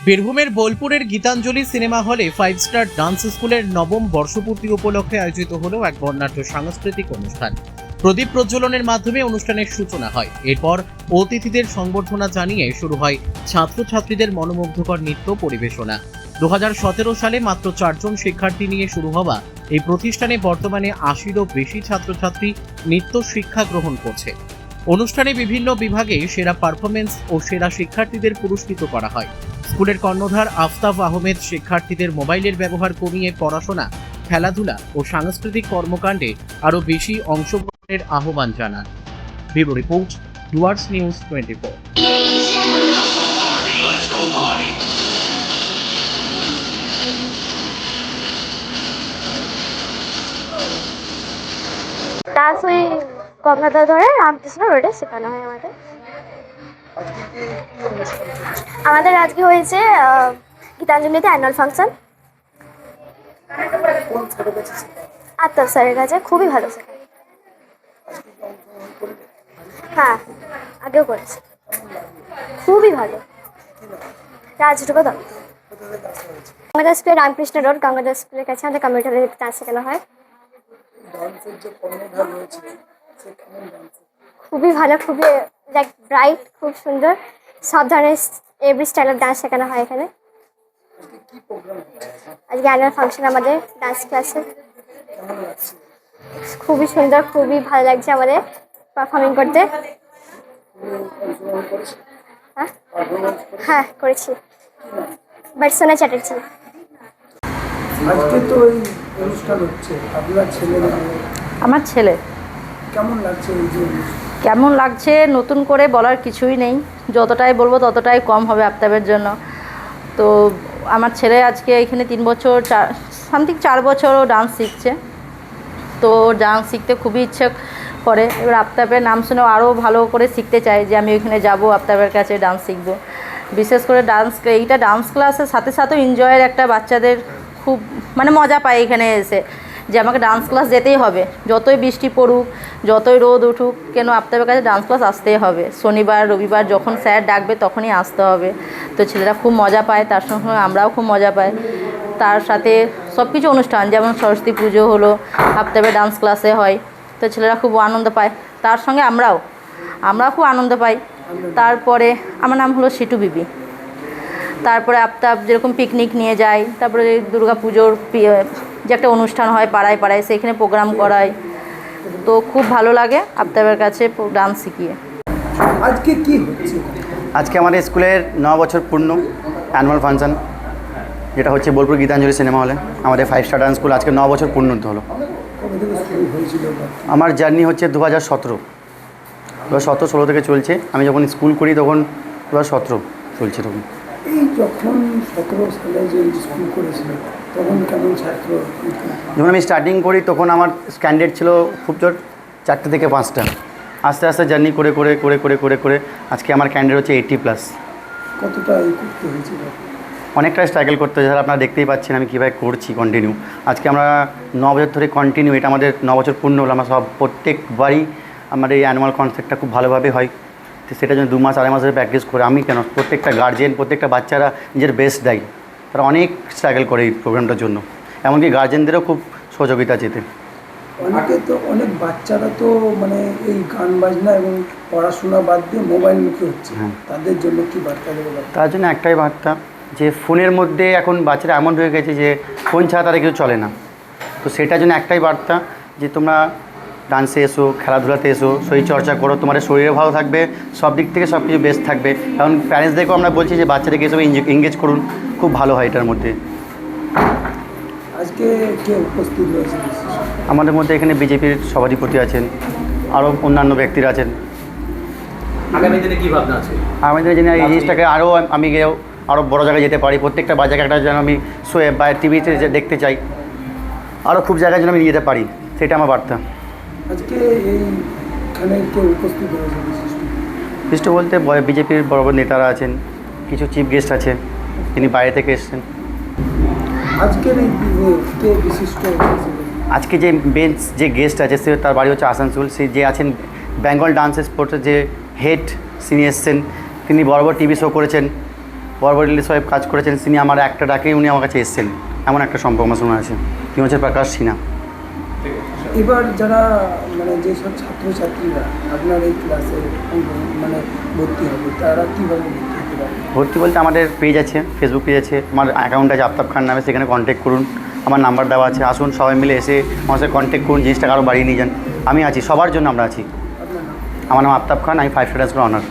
বীরভূমের বোলপুরের গীতাঞ্জলি সিনেমা হলে 5 স্টার ডান্স স্কুলের নবম বর্ষপূর্তি উপলক্ষে আয়োজিত হলো এক বর্ণাঢ্য সাংস্কৃতিক অনুষ্ঠান। প্রদীপ প্রজ্বলনের মাধ্যমে অনুষ্ঠানের সূচনা হয়। এরপর অতিথিদের সংবর্ধনা জানিয়ে শুরু হয় ছাত্রছাত্রীদের মনোমুগ্ধকর নৃত্য পরিবেশনা। 2017 সালে মাত্র 4 জন শিক্ষার্থী নিয়ে শুরু হওয়া এই প্রতিষ্ঠানে বর্তমানে 80-রও বেশি ছাত্রছাত্রী নৃত্য শিক্ষা গ্রহণ করছে। অনুষ্ঠানে বিভিন্ন বিভাগে সেরা পারফরমেন্স ও সেরা শিক্ষার্থীদের পুরস্কৃত করা হয়। স্কুলের কর্ণধার আফতাব আহমেদ শিক্ষার্থীদের মোবাইলের ব্যবহার কমিয়ে পড়াশোনা, খেলাধুলা ও সাংস্কৃতিক কর্মকাণ্ডে আরও বেশি অংশগ্রহণের আহ্বান জানান। Bureau report, Dooars news 24। Dance ওই গঙ্গাধর ধরে রামকৃষ্ণ রোডে শেখানো হয় আমাদের আজকে হয়েছে গীতাঞ্জলিতে অ্যানুয়াল ফাংশন। আফতাব স্যারের কাছে খুবই ভালো শেখায়। হ্যাঁ, আগেও করেছে, খুবই ভালো। রাজরূপা দত্ত, গঙ্গাধর স্কুলে রামকৃষ্ণ রোড গঙ্গাধর স্কুলের কাছে আমাদের কম্পিউটারে ডান্স শেখানো হয়। খুবই ভালো, খুবই লাইক ব্রাইট, খুব সুন্দর। সব ধরনের এভরি স্টাইলের ডান্স শেখানো হয় এখানে। আজকে অ্যানুয়াল ফাংশন আমাদের ডান্স ক্লাসে। খুবই সুন্দর, খুবই ভালো লাগছে আমাদের পারফর্মিং করতে। হ্যাঁ করেছি, বর্ষনা চ্যাটার্জি। আজকে তো এই অনুষ্ঠান হচ্ছে, আপনার ছেলে? আমার ছেলে। কেমন লাগছে এই যে? কেমন লাগছে নতুন করে বলার কিছুই নেই, যতটাই বলবো ততটাই কম হবে আফতাবের জন্য। তো আমার ছেলে আজকে এখানে 3 বছর 4 বছর ও ডান্স শিখছে। তো ডান্স শিখতে খুবই ইচ্ছে করে। এবার আফতাবের নাম শুনেও আরও ভালো করে শিখতে চাই যে আমি ওইখানে যাব, আফতাবের কাছে ডান্স শিখবো। বিশেষ করে এইটা ডান্স ক্লাসের সাথে সাথেও এনজয়ের একটা বাচ্চাদের খুব মজা পায় এখানে এসে, যে আমাকে ডান্স ক্লাস যেতেই হবে, যতই বৃষ্টি পড়ুক, যতই রোদ উঠুক কেন আফতাবের কাছে ডান্স ক্লাস আসতেই হবে। শনিবার রবিবার যখন স্যার ডাকবে তখনই আসতে হবে। তো ছেলেরা খুব মজা পায়, তার সঙ্গে আমরাও খুব মজা পাই। তার সাথে সব কিছু অনুষ্ঠান, যেমন সরস্বতী পুজো হলো আফতাবের ডান্স ক্লাসে হয়, তো ছেলেরা খুব আনন্দ পায়। তার সঙ্গে আমরাও খুব আনন্দ পাই। তারপরে আমার নাম হলো সিটু বিবি। তারপরে আফতাব যেরকম পিকনিক নিয়ে যায়, তারপরে দুর্গা পুজোর যে একটা অনুষ্ঠান হয় পাড়ায় পাড়ায়, সেইখানে প্রোগ্রাম করায়। তো খুব ভালো লাগে আফতাবের কাছে ডান্স শিখিয়ে। আজকে কি হচ্ছে? আজকে আমাদের স্কুলের 9 বছর পূর্ণ অ্যানুয়াল ফাংশন, যেটা হচ্ছে বোলপুর গীতাঞ্জলি সিনেমা হলে। আমাদের 5 স্টার ডান্স স্কুল আজকে 9 বছর পূর্ণ হলো। কবে থেকে শুরু হয়েছিল? আমার জার্নি হচ্ছে 2017 থেকে চলছে। আমি যখন স্কুল করি তখন 2017 চলছে। তখন এই যখন 17 সালে যে স্কুল করেছিল তখন কেমন ছাত্র? যখন আমি স্টার্টিং করি তখন আমার ক্যান্ডিডেট ছিল খুব জোর 4টে থেকে 5টা। আস্তে আস্তে জার্নি করে করে করে করে করে করে আজকে আমার ক্যান্ডিডেট হচ্ছে 80+। কতটা করতে হয়েছিল? অনেকটাই স্ট্রাগল করতে হয়েছে। আপনারা দেখতেই পাচ্ছেন আমি কীভাবে করছি কন্টিনিউ। আজকে আমরা 9 বছর ধরে কন্টিনিউ, এটা আমাদের 9 বছর পূর্ণ হলো। আমরা প্রত্যেকবারই আমাদের এই অ্যানুয়াল কনসার্টটা খুব ভালোভাবে হয়। তো সেটার জন্য 2 মাস 2.5 মাস ধরে প্র্যাকটিস করে আমি প্রত্যেকটা গার্জেন, প্রত্যেকটা বাচ্চারা নিজের বেস্ট দেয়। তারা অনেক স্ট্রাগল করে এই প্রোগ্রামটার জন্য, এমনকি গার্জেনদেরও খুব সহযোগিতা চেতে। অনেক বাচ্চারা তো এই গান বাজনা এবং পড়াশোনা বাদ দিয়ে মোবাইলমুখী হচ্ছে, তাদের জন্য কি বার্তা দেবো? তার জন্য একটাই বার্তা, যে ফোনের মধ্যে এখন বাচ্চারা এমন হয়ে গেছে যে ফোন ছাড়া তাদের কিছু চলে না। তো সেটার জন্য একটাই বার্তা, যে তোমরা ডান্সে এসো, খেলাধুলাতে এসো, শরীরচর্চা করো, তোমাদের শরীরও ভালো থাকবে, সব দিক থেকে সব কিছু বেস্ট থাকবে। কারণ প্যারেন্টসদেরকেও আমরা বলছি যে বাচ্চাদেরকে এসব এঙ্গেজ করুন, খুব ভালো হয় এটার মধ্যে। আজকে কে উপস্থিত রয়েছে? আমাদের মধ্যে এখানে বিজেপির সভাধিপতি আছেন, আরও অন্যান্য ব্যক্তিরা আছেন। আগামী দিনে কী ভাবনা আছে? আগামী দিনে যেন এই জিনিসটাকে আমি আরও বড়ো জায়গায় যেতে পারি, প্রত্যেকটা বাচ্চাকে একটা যেন আমি শোয়ে বা টিভিতে দেখতে চাই, আরও খুব জায়গায় যেন আমি নিয়ে যেতে পারি, সেটা আমার বার্তা। আজকে এইখানে কে উপস্থিত রয়েছে বিশিষ্ট বলতে বিজেপির বড় বড় নেতারা আছেন, কিছু চিফ গেস্ট আছে, তিনি বাইরে থেকে এসেছেন। আজকের এই কে বিশিষ্ট? আজকে যে গেস্ট আছে সে, তার বাড়ি হচ্ছে আসানসোল। সে যে আছেন বেঙ্গল ডান্স স্পোর্টসের যে হেড, তিনি এসছেন। তিনি বড় বড় টিভি শো করেছেন, বরবরিলি সাহেব কাজ করেছেন, তিনি আমার একটা ডাকেই উনি আমার কাছে এসেছেন, এমন একটা সম্পর্ক আমার শোনা আছে। তিনি হচ্ছে প্রকাশ সিনহা। এবার যারা মানে যেসব ছাত্রছাত্রীরা আপনার এই ক্লাসে মানে ভর্তি হবে তারা কীভাবে ভর্তি হতে পারে? ভর্তি বলতে আমাদের পেজ আছে, ফেসবুক পেজ আছে, আমার অ্যাকাউন্ট আছে আফতাব খান নামে, সেখানে কন্ট্যাক্ট করুন, আমার নাম্বার দেওয়া আছে। আসুন সবাই মিলে এসে আমার সাথে কন্ট্যাক্ট করুন, জিনিসটাকে আরও বাড়িয়ে নিয়ে যান। আমি আছি, সবার জন্য আমরা আছি। আপনার নাম? আমার নাম আফতাব খান, আমি 5 স্টার স্কুল অনার।